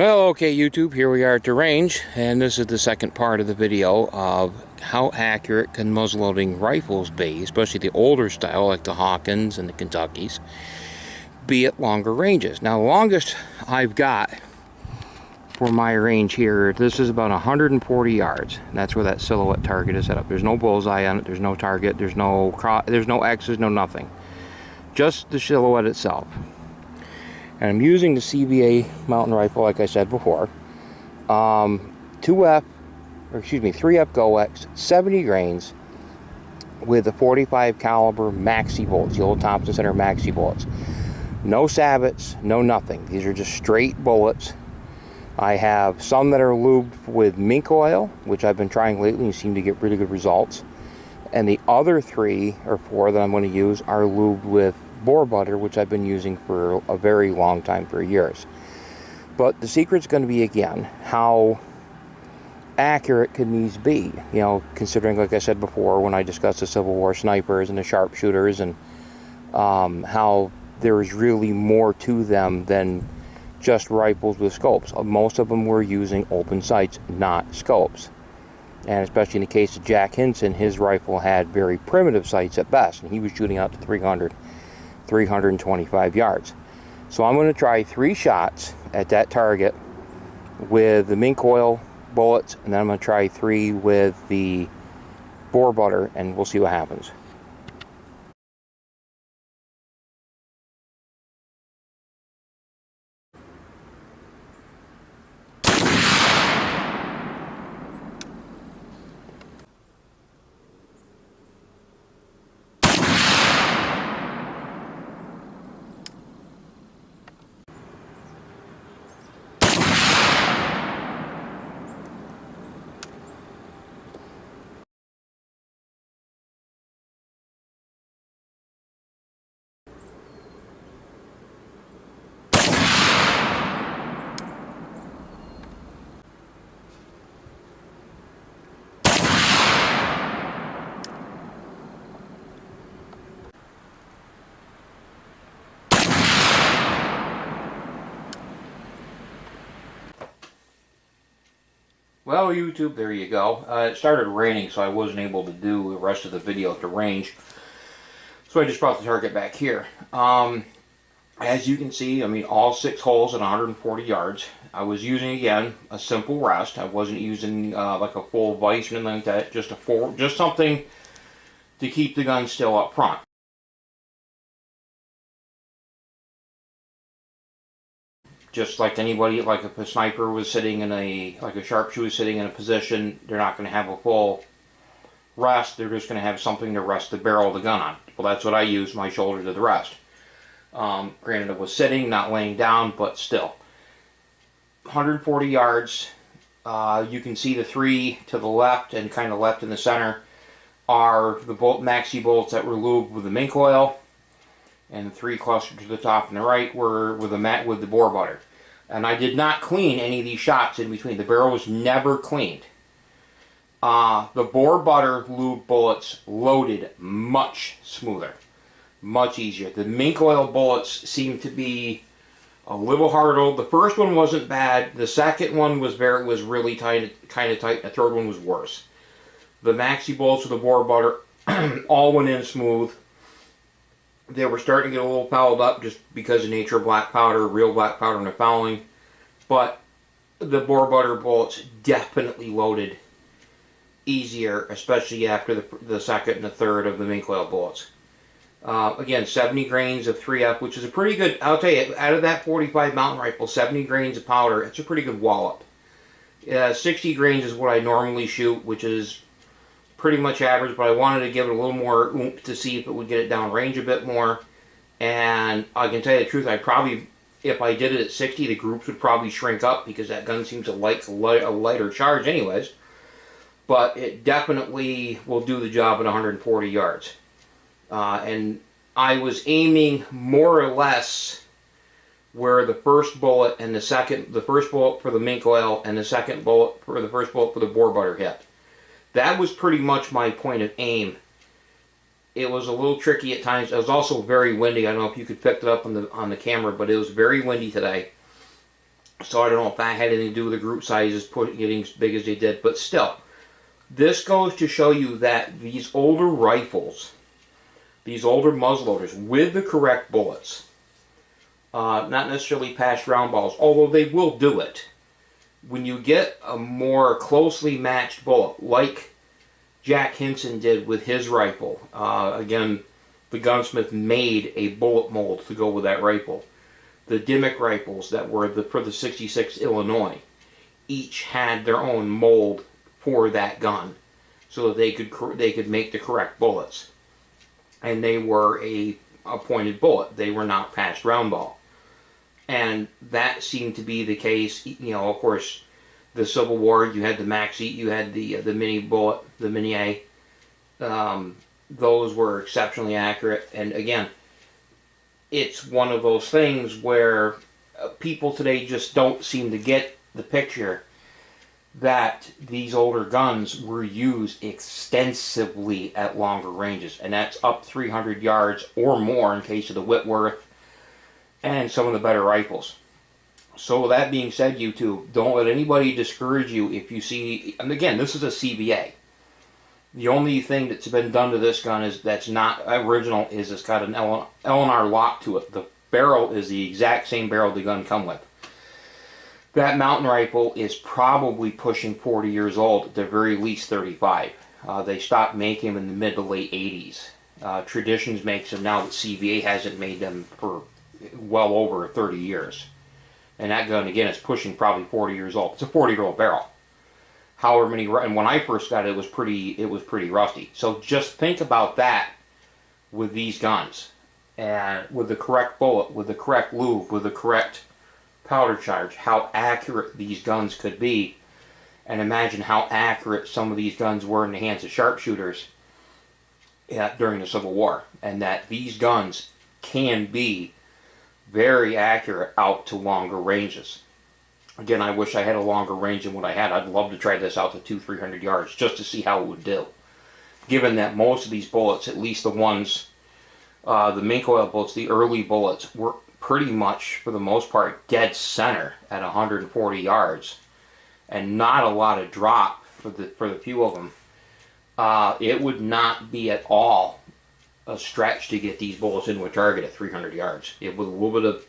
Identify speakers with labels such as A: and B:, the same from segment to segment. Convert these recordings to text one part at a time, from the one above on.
A: Well, okay, YouTube, here we are at the range, and this is the second part of the video of how accurate can muzzleloading rifles be, especially the older style like the Hawkins and the Kentuckys, be at longer ranges. Now, the longest I've got for my range here, this is about 140 yards. That's where that silhouette target is set up. There's no bullseye on it, there's no target, there's no X's, no nothing. Just the silhouette itself. And I'm using the CVA Mountain Rifle, like I said before. 3F Goex, 70 grains, with the 45 caliber Maxi bullets, the old Thompson Center Maxi bullets. No sabots, no nothing. These are just straight bullets. I have some that are lubed with mink oil, which I've been trying lately and seem to get really good results. And the other 3 or 4 that I'm going to use are lubed with boar butter, which I've been using for a very long time, for years. But the secret's going to be, again, how accurate can these be? You know, considering, like I said before, when I discussed the Civil War snipers and the sharpshooters, and how there's really more to them than just rifles with scopes. Most of them were using open sights, not scopes. And especially in the case of Jack Hinson, his rifle had very primitive sights at best, and he was shooting out to 325 yards. So I'm going to try 3 shots at that target with the mink oil bullets, and then I'm going to try 3 with the boar butter, and we'll see what happens. Well, YouTube, there you go. It started raining, so I wasn't able to do the rest of the video at the range. So I just brought the target back here. As you can see, I mean, all 6 holes at 140 yards. I was using, again, a simple rest. I wasn't using like a full vise or anything like that. Just something to keep the gun still up front. Just like anybody, like if a sniper was sitting in like a sharpshooter sitting in a position, they're not going to have a full rest. They're just going to have something to rest the barrel of the gun on. Well, that's what I use my shoulder to the rest. Granted, it was sitting, not laying down, but still. 140 yards. You can see the 3 to the left and kind of left in the center are the Maxi bolts that were lubed with the mink oil. And the 3 clustered to the top and the right were with the boar butter. And I did not clean any of these shots in between. The barrel was never cleaned. The boar butter lube bullets loaded much smoother, much easier. The mink oil bullets seemed to be a little harder. The first one wasn't bad. The second one was really tight, kind of tight. The third one was worse. The Maxi bolts with the boar butter all went in smooth. They were starting to get a little fouled up just because of the nature of black powder, real black powder, and the fouling. But the boar butter bullets definitely loaded easier, especially after the second and the third of the mink oil bullets. Again, 70 grains of 3F, which is a pretty good, I'll tell you, out of that 45 mountain rifle, 70 grains of powder, it's a pretty good wallop. 60 grains is what I normally shoot, which is pretty much average, but I wanted to give it a little more oomph to see if it would get it down range a bit more. And I can tell you the truth, I probably, if I did it at 60, the groups would probably shrink up because that gun seems to like a lighter charge anyways. But it definitely will do the job at 140 yards. And I was aiming more or less where the first bullet and the first bullet for the mink oil and the second bullet for the first bullet for the boar butter hit. That was pretty much my point of aim. It was a little tricky at times. It was also very windy. I don't know if you could pick it up on the camera, but it was very windy today. So I don't know if that had anything to do with the group sizes getting as big as they did, but still, this goes to show you that these older rifles, these older muzzleloaders with the correct bullets, not necessarily patched round balls, although they will do it. When you get a more closely matched bullet, like Jack Hinson did with his rifle, again, the gunsmith made a bullet mold to go with that rifle. The Dimmick rifles that were for the 66 Illinois, each had their own mold for that gun, so that they could make the correct bullets, and they were a pointed bullet. They were not patched round ball, and that seemed to be the case. You know, of course, the Civil War, you had the Maxi, you had the mini bullet, the mini A. Those were exceptionally accurate, and again, it's one of those things where people today just don't seem to get the picture that these older guns were used extensively at longer ranges, and that's up 300 yards or more in case of the Whitworth and some of the better rifles. So with that being said, YouTube, don't let anybody discourage you if you see, and again, this is a CVA. The only thing that's been done to this gun is that's not original is it's got an L&R lock to it. The barrel is the exact same barrel the gun come with. That mountain rifle is probably pushing 40 years old, at the very least 35. They stopped making them in the mid to late 80s. Traditions makes them now, that CVA hasn't made them for well over 30 years. And that gun, again, is pushing probably 40 years old. It's a 40-year-old barrel. However many, and when I first got it, it was pretty rusty. So just think about that with these guns, and with the correct bullet, with the correct lube, with the correct powder charge, how accurate these guns could be, and imagine how accurate some of these guns were in the hands of sharpshooters during the Civil War, and that these guns can be very accurate out to longer ranges. Again, I wish I had a longer range than what I had. I'd love to try this out to 200-300 yards just to see how it would do. Given that most of these bullets, at least the ones, the Mink oil bullets, the early bullets, were pretty much, for the most part, dead center at 140 yards. And not a lot of drop for the few of them. It would not be at all a stretch to get these bullets into a target at 300 yards. With a little bit of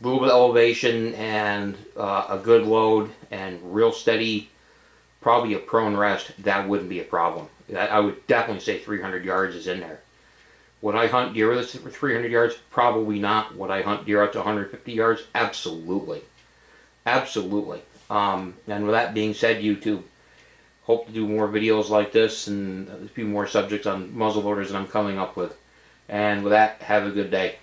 A: elevation and a good load and real steady, probably a prone rest, that wouldn't be a problem. I would definitely say 300 yards is in there. Would I hunt deer with this for 300 yards? Probably not. Would I hunt deer up to 150 yards? Absolutely. Absolutely. And with that being said, YouTube, hope to do more videos like this and a few more subjects on muzzleloaders that I'm coming up with. And with that, have a good day.